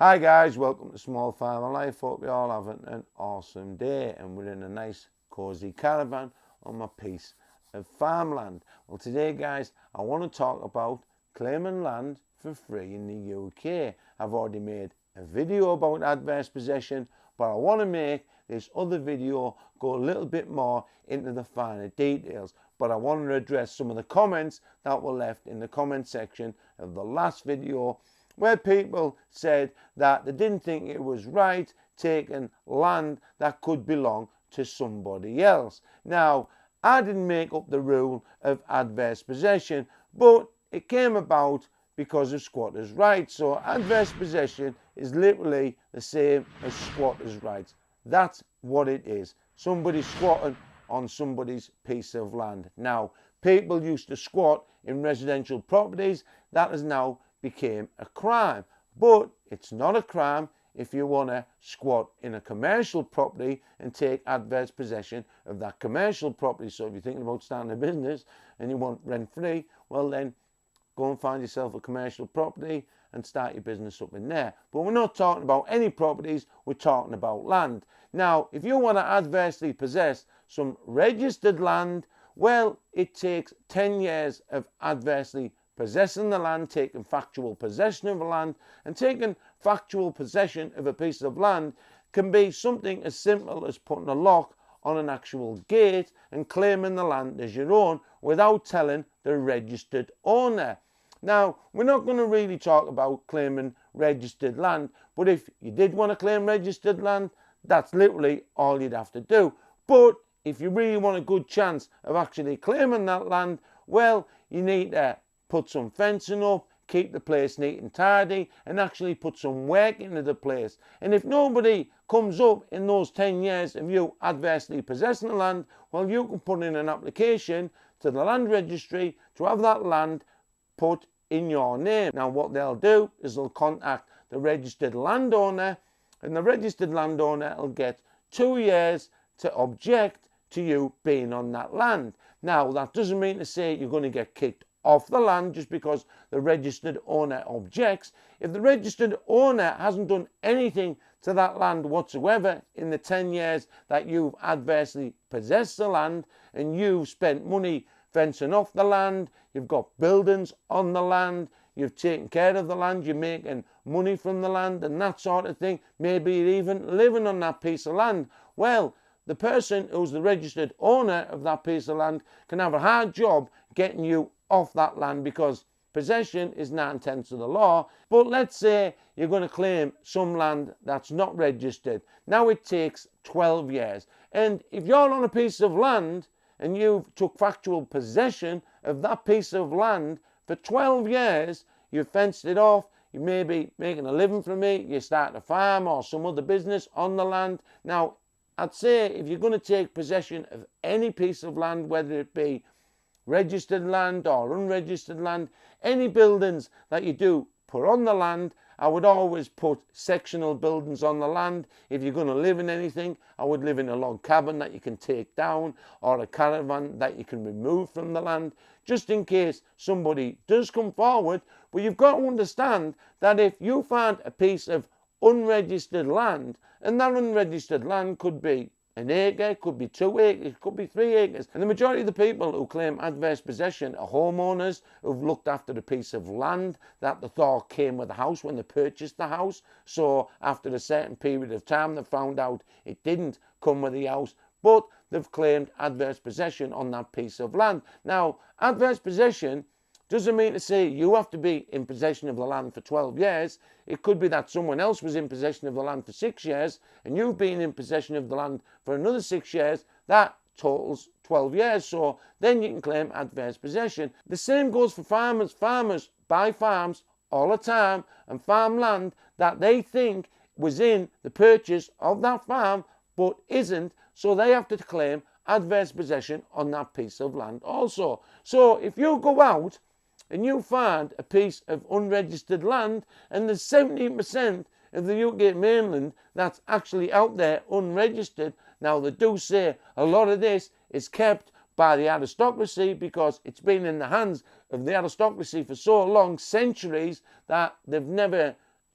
Hi guys, welcome to Small Farmer Life. Hope you all having an awesome day, and we're in a nice cozy caravan on my piece of farmland. Well, today guys, I want to talk about claiming land for free in the UK. I've already made a video about adverse possession, but I want to make this other video go a little bit more into the finer details. But I want to address some of the comments that were left in the comment section of the last video, where people said that they didn't think it was right taking land that could belong to somebody else. Now, I didn't make up the rule of adverse possession, but it came about because of squatters' rights. So adverse possession is literally the same as squatters' rights. That's what it is. Somebody squatting on somebody's piece of land. Now, people used to squat in residential properties. That has now became a crime, but it's not a crime if you want to squat in a commercial property and take adverse possession of that commercial property. So if you're thinking about starting a business and you want rent free, well then go and find yourself a commercial property and start your business up in there. But we're not talking about any properties, we're talking about land. Now, if you want to adversely possess some registered land, well, it takes 10 years of adversely possessing the land, taking factual possession of the land. And taking factual possession of a piece of land can be something as simple as putting a lock on an actual gate and claiming the land as your own without telling the registered owner. Now, we're not going to really talk about claiming registered land, but if you did want to claim registered land, that's literally all you'd have to do. But if you really want a good chance of actually claiming that land, well, you need to put some fencing up, keep the place neat and tidy, and actually put some work into the place. And if nobody comes up in those 10 years of you adversely possessing the land, well, you can put in an application to the land registry to have that land put in your name. Now, what they'll do is they'll contact the registered landowner, and the registered landowner will get 2 years to object to you being on that land. Now, that doesn't mean to say you're going to get kicked off the land just because the registered owner objects. If the registered owner hasn't done anything to that land whatsoever in the 10 years that you've adversely possessed the land, and you've spent money fencing off the land, you've got buildings on the land, you've taken care of the land, you're making money from the land and that sort of thing, maybe you're even living on that piece of land, well, the person who's the registered owner of that piece of land can have a hard job getting you off that land, because possession is 9/10 of the law. But let's say you're going to claim some land that's not registered. Now it takes 12 years. And if you're on a piece of land and you've took factual possession of that piece of land for 12 years, you've fenced it off, you may be making a living from it, you start a farm or some other business on the land. Now, I'd say if you're going to take possession of any piece of land, whether it be registered land or unregistered land, any buildings that you do put on the land, I would always put sectional buildings on the land. If you're going to live in anything, I would live in a log cabin that you can take down, or a caravan that you can remove from the land, just in case somebody does come forward. But you've got to understand that if you find a piece of unregistered land, and that unregistered land could be an acre, could be 2 acres, could be 3 acres. And the majority of the people who claim adverse possession are homeowners who've looked after a piece of land that they thought came with the house when they purchased the house. So after a certain period of time, they found out it didn't come with the house, but they've claimed adverse possession on that piece of land. Now, adverse possession doesn't mean to say you have to be in possession of the land for 12 years. It could be that someone else was in possession of the land for 6 years and you've been in possession of the land for another 6 years. That totals 12 years. So then you can claim adverse possession. The same goes for farmers. Farmers buy farms all the time and farm land that they think was in the purchase of that farm but isn't. So they have to claim adverse possession on that piece of land also. So if you go out and you find a piece of unregistered land, and there's 17% of the UK mainland that's actually out there unregistered. Now, they do say a lot of this is kept by the aristocracy because it's been in the hands of the aristocracy for so long, centuries, that they've never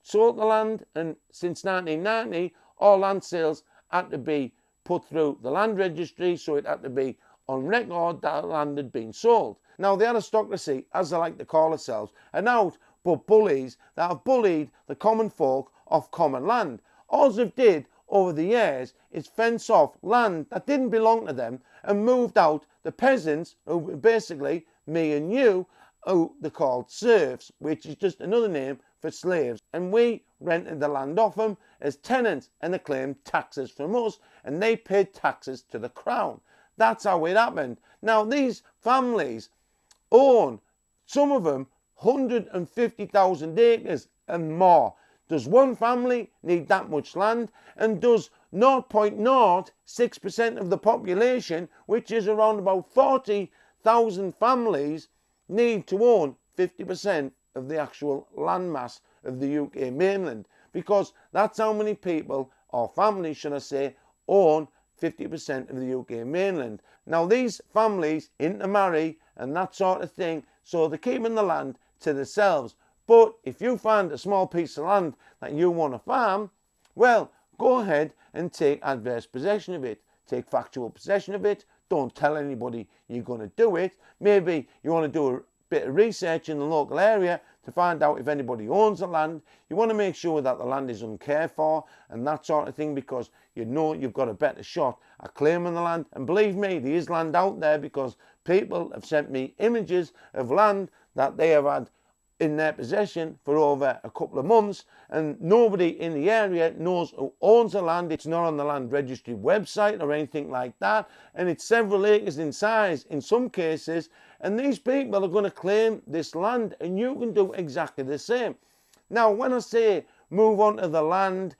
sold the land, and since 1990, all land sales had to be put through the land registry, so it had to be on record that land had been sold. Now, the aristocracy, as they like to call themselves, are out but bullies that have bullied the common folk off common land. All they've did over the years is fence off land that didn't belong to them and moved out the peasants, who basically me and you, who they called serfs, which is just another name for slaves. And we rented the land off them as tenants, and they claimed taxes from us, and they paid taxes to the crown. That's how it happened. Now, these families own, some of them, 150,000 acres and more. Does one family need that much land? And does 0.06% of the population, which is around about 40,000 families, need to own 50% of the actual landmass of the UK mainland? Because that's how many people, or families should I say, own 50% of the UK mainland. Now, these families intermarry and that sort of thing, so they're keeping the land to themselves. But if you find a small piece of land that you want to farm, well, go ahead and take adverse possession of it. Take factual possession of it. Don't tell anybody you're going to do it. Maybe you want to do a bit of research in the local area to find out if anybody owns the land. You want to make sure that the land is uncared for and that sort of thing, because you know you've got a better shot at claiming the land. And believe me, there is land out there, because people have sent me images of land that they have had in their possession for over a couple of months, and nobody in the area knows who owns the land. It's not on the land registry website or anything like that, and it's several acres in size in some cases, and these people are going to claim this land, and you can do exactly the same. Now, when I say move onto the land,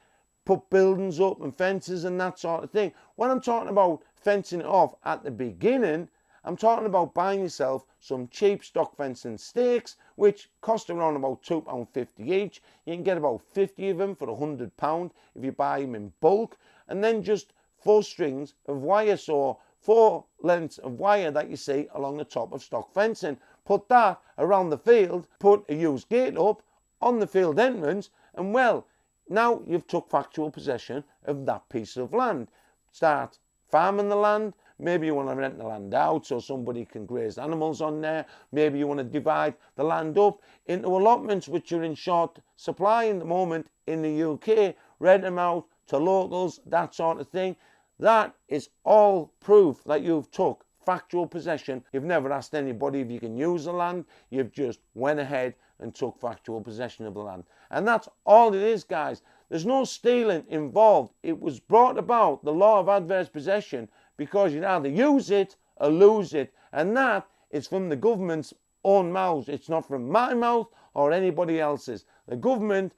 put buildings up and fences and that sort of thing, when I'm talking about fencing it off at the beginning, I'm talking about buying yourself some cheap stock fencing stakes, which cost around about £2.50 each. You can get about 50 of them for £100 if you buy them in bulk. And then just 4 strings of wire, so 4 lengths of wire that you see along the top of stock fencing. Put that around the field, put a used gate up on the field entrance, and well, now you've took factual possession of that piece of land. Start farming the land. Maybe you want to rent the land out so somebody can graze animals on there. Maybe you want to divide the land up into allotments, which are in short supply in the moment in the UK. Rent them out to locals, that sort of thing. That is all proof that you've took factual possession. You've never asked anybody if you can use the land. You've just went ahead and took factual possession of the land. And that's all it is, guys. There's no stealing involved. It was brought about, the law of adverse possession, because you'd either use it or lose it. And that is from the government's own mouths. It's not from my mouth or anybody else's. The government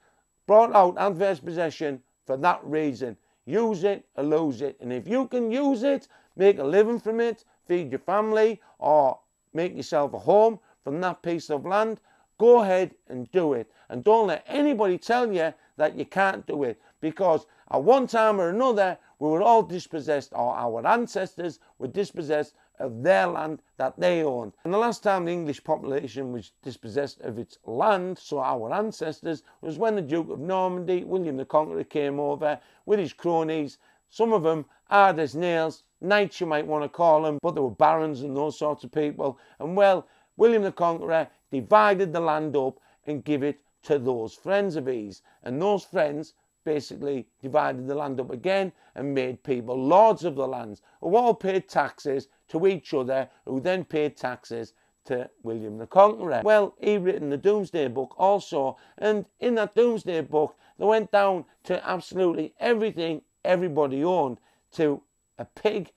brought out adverse possession for that reason. Use it or lose it. And if you can use it, make a living from it, feed your family, or make yourself a home from that piece of land, go ahead and do it. And don't let anybody tell you that you can't do it, because at one time or another we were all dispossessed, or our ancestors were dispossessed of their land that they owned. And the last time the English population was dispossessed of its land, so our ancestors, was when the Duke of Normandy, William the Conqueror, came over with his cronies. Some of them hard as nails, knights you might want to call them, but they were barons and those sorts of people. And well, William the Conqueror divided the land up and give it to those friends of his. And those friends basically divided the land up again and made people lords of the lands, who all paid taxes to each other, who then paid taxes to William the Conqueror. Well, he written the Doomsday Book also, and in that Doomsday Book they went down to absolutely everything everybody owned, to a pig,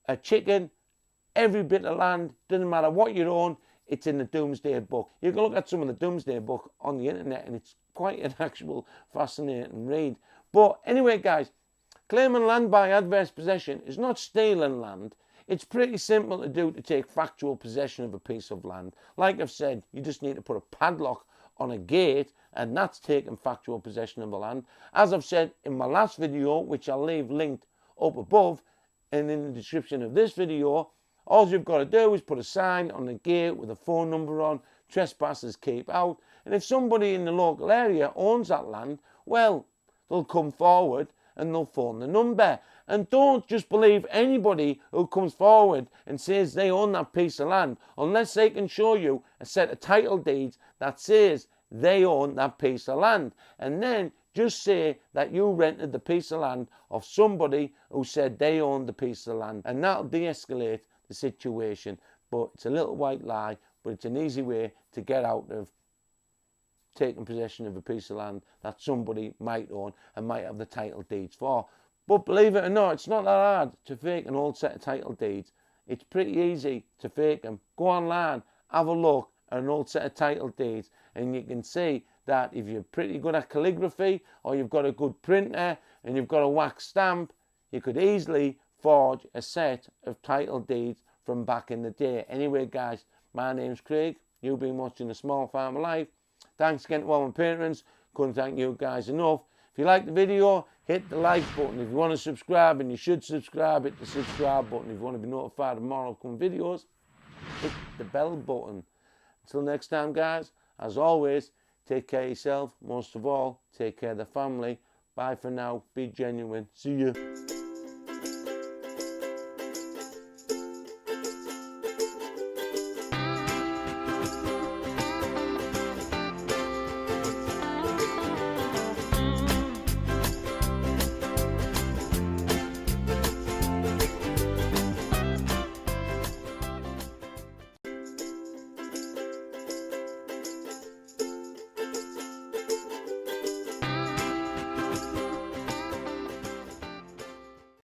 a chicken, every bit of land. Doesn't matter what you own, it's in the Doomsday Book. You can look at some of the Doomsday Book on the internet, and it's quite an actual fascinating read. But anyway, guys, claiming land by adverse possession is not stealing land. It's pretty simple to do to take factual possession of a piece of land. Like I've said, you just need to put a padlock on a gate, and that's taking factual possession of the land. As I've said in my last video, which I'll leave linked up above and in the description of this video, all you've got to do is put a sign on the gate with a phone number on trespassers keep out. And if somebody in the local area owns that land, well, they'll come forward and they'll phone the number. And don't just believe anybody who comes forward and says they own that piece of land unless they can show you a set of title deeds that says they own that piece of land. And then just say that you rented the piece of land off somebody who said they owned the piece of land, and that'll de-escalate the situation. But it's a little white lie, but it's an easy way to get out of taking possession of a piece of land that somebody might own and might have the title deeds for. But believe it or not, it's not that hard to fake an old set of title deeds. It's pretty easy to fake them. Go online, have a look at an old set of title deeds, and you can see that if you're pretty good at calligraphy, or you've got a good printer and you've got a wax stamp, you could easily forge a set of title deeds from back in the day. Anyway guys, my name's Craig. You've been watching The Small Farmer Life. Thanks again to all my patrons. Couldn't thank you guys enough. If you like the video, hit the like button. If you want to subscribe, and you should subscribe, hit the subscribe button. If you want to be notified of more upcoming videos, hit the bell button. Until next time guys, as always, take care of yourself. Most of all, take care of the family. Bye for now. Be genuine. See you.